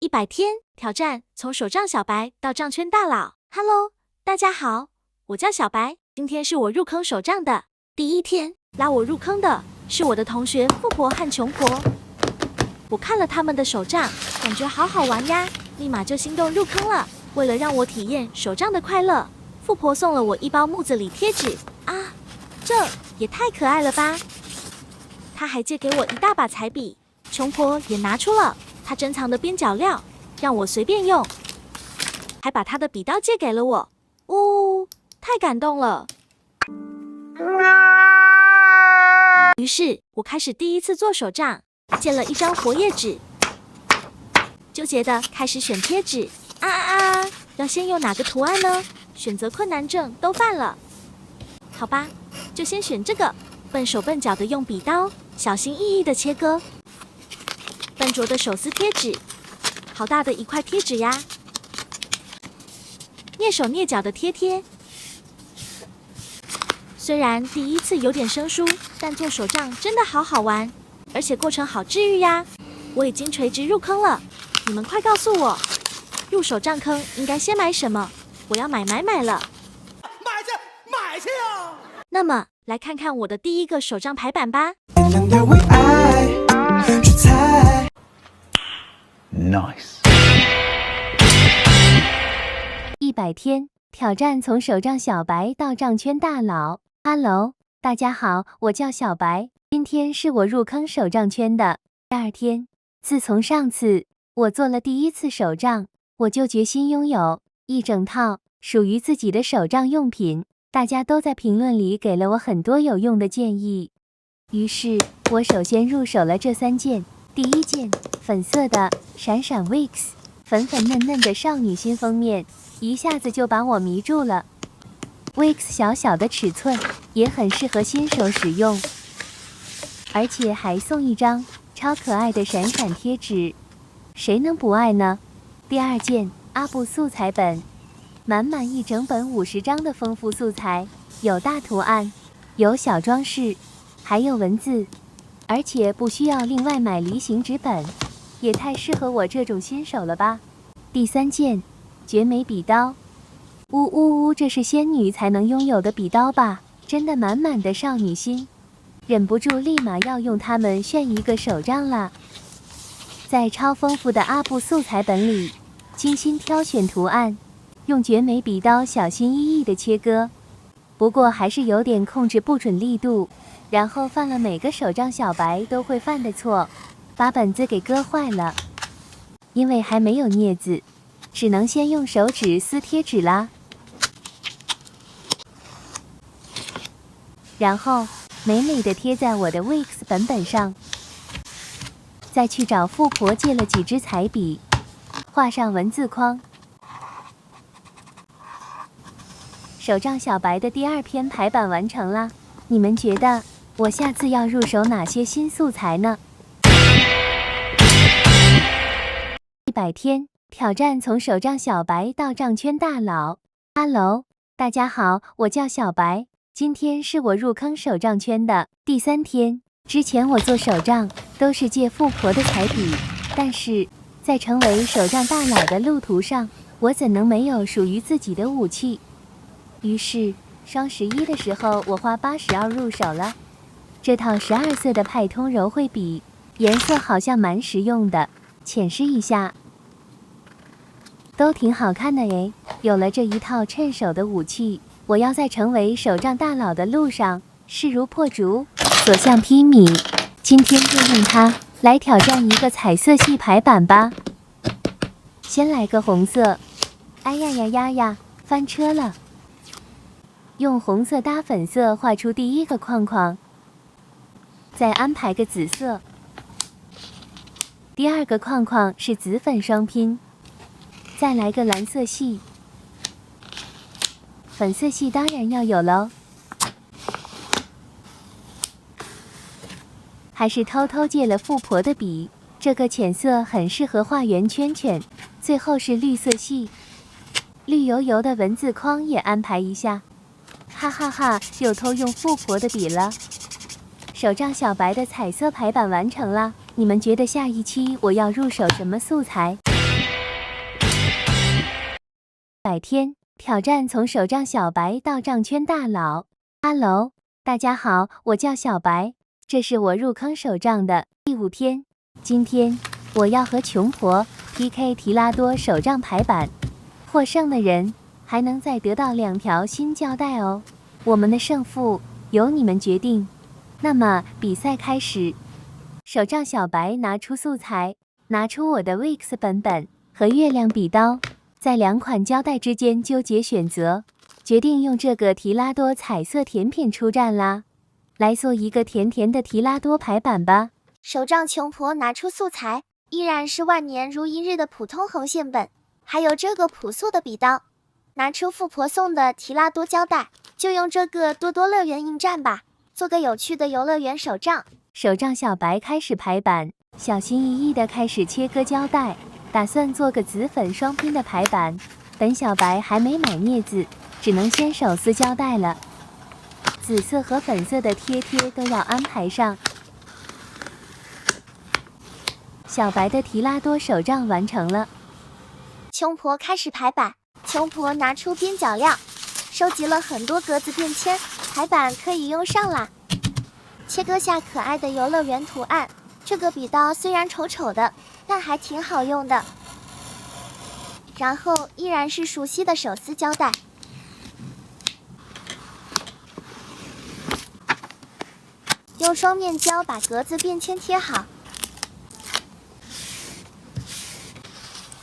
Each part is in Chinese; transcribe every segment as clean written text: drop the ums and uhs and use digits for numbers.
100天挑战，从手账小白到账圈大佬。Hello， 大家好，我叫小白，今天是我入坑手账的第一天。拉我入坑的是我的同学富婆和穷婆。我看了他们的手账，感觉好好玩呀，立马就心动入坑了。为了让我体验手账的快乐，富婆送了我一包木子李贴纸啊，这也太可爱了吧！她还借给我一大把彩笔，穷婆也拿出了她珍藏的边角料，让我随便用，还把她的笔刀借给了我。哦，太感动了！于是我开始第一次做手账，借了一张活页纸，纠结的开始选贴纸。要先用哪个图案呢？选择困难症都犯了。好吧，就先选这个。笨手笨脚的用笔刀，小心翼翼的切割。笨拙的手撕贴纸，好大的一块贴纸呀！蹑手蹑脚的贴。虽然第一次有点生疏，但做手账真的好好玩，而且过程好治愈呀！我已经垂直入坑了，你们快告诉我，入手账坑应该先买什么？我要买了！买去啊！那么来看看我的第一个手账排版吧。Nice。100天挑战，从手账小白到账圈大佬。Hello， 大家好，我叫小白，今天是我入坑手账圈的第2天。自从上次我做了第1次手账，我就决心拥有一整套属于自己的手账用品。大家都在评论里给了我很多有用的建议，于是我首先入手了这3件。第1件，粉色的闪闪 Wix， 粉粉嫩嫩的少女心封面，一下子就把我迷住了。Wix 小小的尺寸也很适合新手使用，而且还送一张超可爱的闪闪贴纸，谁能不爱呢？第2件，阿布素材本，满满一整本50张的丰富素材，有大图案，有小装饰，还有文字，而且不需要另外买离形纸本，也太适合我这种新手了吧。第3件，绝美笔刀，这是仙女才能拥有的笔刀吧？真的满满的少女心，忍不住立马要用它们炫一个手账啦。在超丰富的阿布素材本里，精心挑选图案，用绝美笔刀小心翼翼的切割，不过还是有点控制不准力度，然后犯了每个手账小白都会犯的错，把本子给割坏了。因为还没有镊子，只能先用手指撕贴纸啦。然后美美的贴在我的 Wix 本上，再去找富婆借了几支彩笔，画上文字框。手账小白的第2篇排版完成啦，你们觉得我下次要入手哪些新素材呢？100天挑战，从手账小白到账圈大佬。Hello， 大家好，我叫小白，今天是我入坑手账圈的第3天。之前我做手账都是借富婆的彩笔，但是在成为手账大佬的路途上，我怎能没有属于自己的武器？于是双11的时候，我花80入手了这套12色的派通柔绘笔，颜色好像蛮实用的，浅试一下，都挺好看的诶。有了这一套趁手的武器，我要在成为手账大佬的路上势如破竹，所向披靡。今天就用它来挑战一个彩色系排版吧。先来个红色，哎呀，翻车了。用红色搭粉色画出第1个框框，再安排个紫色。第2个框框是紫粉双拼，再来个蓝色系，粉色系当然要有喽。还是偷偷借了富婆的笔，这个浅色很适合画圆圈圈。最后是绿色系，绿油油的文字框也安排一下。哈哈哈，又偷用富婆的笔了。手账小白的彩色排版完成了，你们觉得下一期我要入手什么素材？ 100天挑战从手杖小白到杖圈大佬。Hello， 大家好，我叫小白，这是我入坑手杖的第5天。今天我要和穷婆 PK 提拉多手杖排版，获胜的人还能再得到2条新胶带哦。我们的胜负由你们决定。那么比赛开始，手杖小白拿出素材，拿出我的 Wix 本本和月亮笔刀，在2款胶带之间纠结选择，决定用这个提拉多彩色甜品出战啦！来做一个甜甜的提拉多排版吧。手杖穷婆拿出素材，依然是万年如一日的普通横线本，还有这个朴素的笔刀。拿出富婆送的提拉多胶带，就用这个多多乐园应战吧，做个有趣的游乐园手杖。手杖小白开始排版，小心翼翼地开始切割胶带，打算做个紫粉双拼的排版。本小白还没买镊子，只能先手撕胶带了。紫色和粉色的贴贴都要安排上。小白的提拉多手杖完成了。穷婆开始排版，穷婆拿出边角料，收集了很多格子便签，排版可以用上啦。切割下可爱的游乐园图案，这个笔刀虽然丑丑的，但还挺好用的。然后依然是熟悉的手撕胶带，用双面胶把格子便签贴好。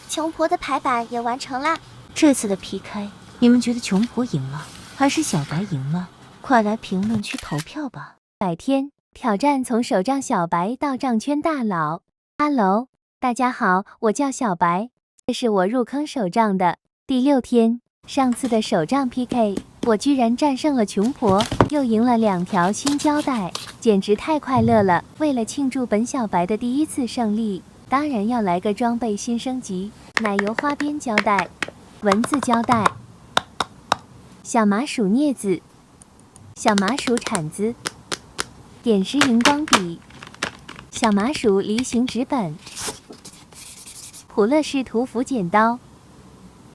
穷婆的排版也完成啦。这次的 PK， 你们觉得穷婆赢了，还是小白赢了？快来评论区投票吧！100天挑战从手杖小白到杖圈大佬。Hello， 大家好，我叫小白，这是我入坑手杖的第6天。上次的手杖 PK， 我居然战胜了穷婆，又赢了2条新胶带，简直太快乐了！为了庆祝本小白的第1次胜利，当然要来个装备新升级。奶油花边胶带、文字胶带、小麻薯镊子、小麻薯铲子、点石荧光笔、小麻薯梨形纸本、普乐士涂氟剪刀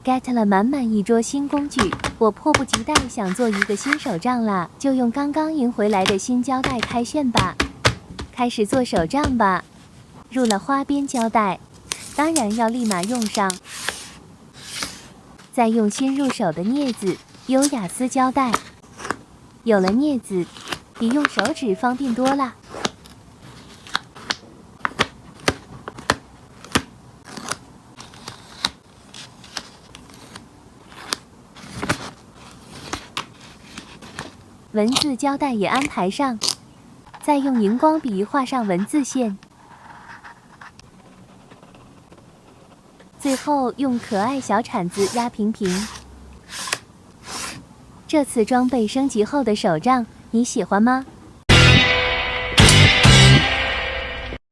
，get 了满满一桌新工具，我迫不及待想做一个新手杖啦！就用刚刚赢回来的新胶带开炫吧，开始做手杖吧。入了花边胶带，当然要立马用上。再用新入手的镊子，优雅丝胶带。有了镊子，比用手指方便多了。文字胶带也安排上，再用荧光笔画上文字线。最后用可爱小铲子压平平。这次装备升级后的手杖，你喜欢吗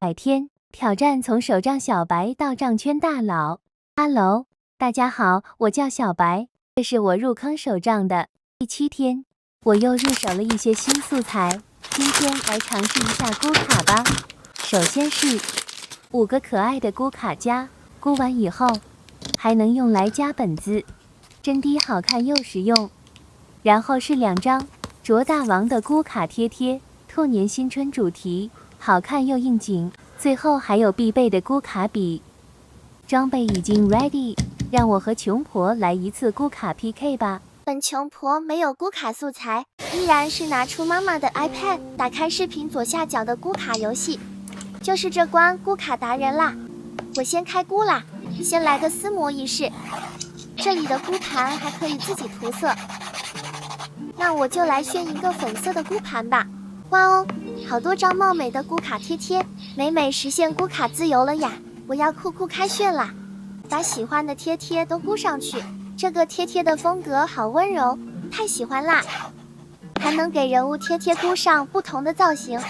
？100天挑战从手杖小白到杖圈大佬。Hello， 大家好，我叫小白，这是我入坑手杖的第7天。我又入手了一些新素材，今天来尝试一下咕卡吧。首先是5个可爱的咕卡夹。箍完以后，还能用来夹本子，真的好看又实用。然后是2张卓大王的咕卡贴贴，兔年新春主题，好看又应景。最后还有必备的咕卡笔。装备已经 ready， 让我和穷婆来一次咕卡 PK 吧。本穷婆没有咕卡素材，依然是拿出妈妈的 iPad， 打开视频左下角的咕卡游戏，就是这关咕卡达人啦。我先开咕啦，先来个撕模仪式。这里的咕盘还可以自己涂色，那我就来炫一个粉色的咕盘吧。哇哦，好多张貌美的咕卡贴贴，美美实现咕卡自由了呀！我要酷酷开炫啦！把喜欢的贴贴都箍上去，这个贴贴的风格好温柔，太喜欢啦！还能给人物贴贴箍上不同的造型，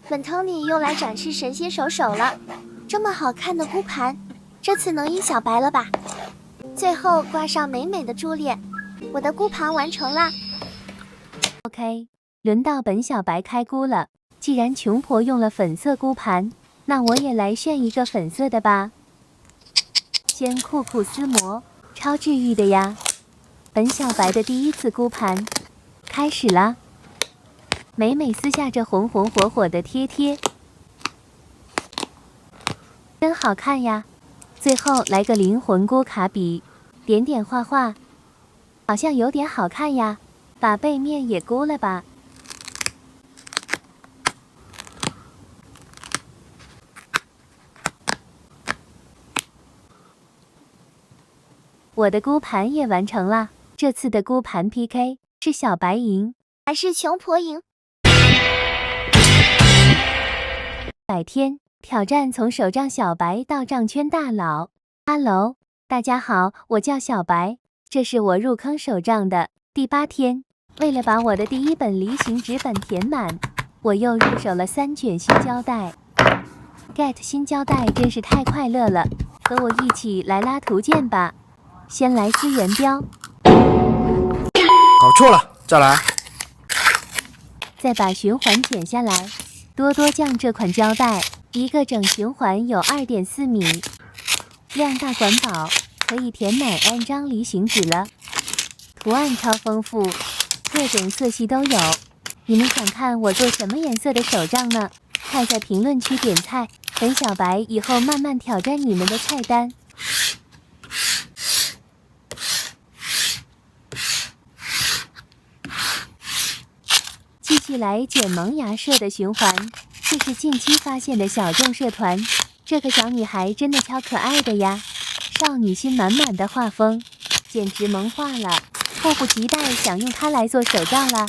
本 Tony 用来展示神仙手了。这么好看的箍盘，这次能赢小白了吧？最后挂上美美的珠链，我的箍盘完成啦。OK， 轮到本小白开箍了。既然穷婆用了粉色箍盘，那我也来炫一个粉色的吧。先酷酷撕模，超治愈的呀！ 100本小白的第一次箍盘开始了，美美撕下这红红火火的贴贴，真好看呀！最后来个灵魂箍卡比，点点画画，好像有点好看呀。把背面也箍了吧。我的箍盘也完成了，这次的箍盘 PK 是小白赢还是穷婆赢？100天挑战从手杖小白到杖圈大佬。Hello， 大家好，我叫小白，这是我入坑手杖的第8天。为了把我的第一本离形纸本填满，我又入手了3卷新胶带。get 新胶带真是太快乐了，和我一起来拉图鉴吧。先来资源标，搞错了，再来。再把循环剪下来，多多酱这款胶带，一个整循环有2.4米，量大管饱，可以填满N张离形纸了。图案超丰富，各种色系都有。你们想看我做什么颜色的手杖呢？快在评论区点菜，本小白以后慢慢挑战你们的菜单。继续来卷萌芽社的循环，这是近期发现的小众社团。这个小女孩真的超可爱的呀，少女心满满的画风，简直萌化了，迫不及待想用它来做手杖啦。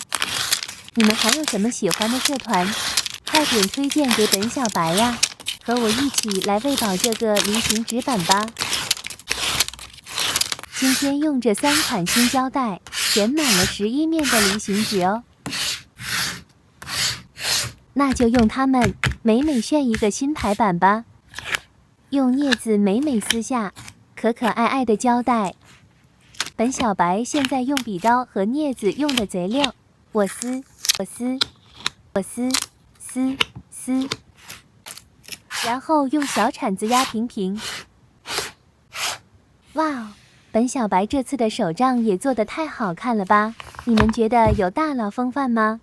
你们还有什么喜欢的社团？快点推荐给本小白呀，和我一起来喂饱这个离形纸板吧。今天用这3款新胶带填满了11面的离形纸哦。那就用它们美美炫一个新排版吧。用镊子美美撕下可可爱爱的胶带。本小白现在用笔刀和镊子用的贼溜，我撕，然后用小铲子压平平。哇哦，本小白这次的手杖也做得太好看了吧？你们觉得有大佬风范吗？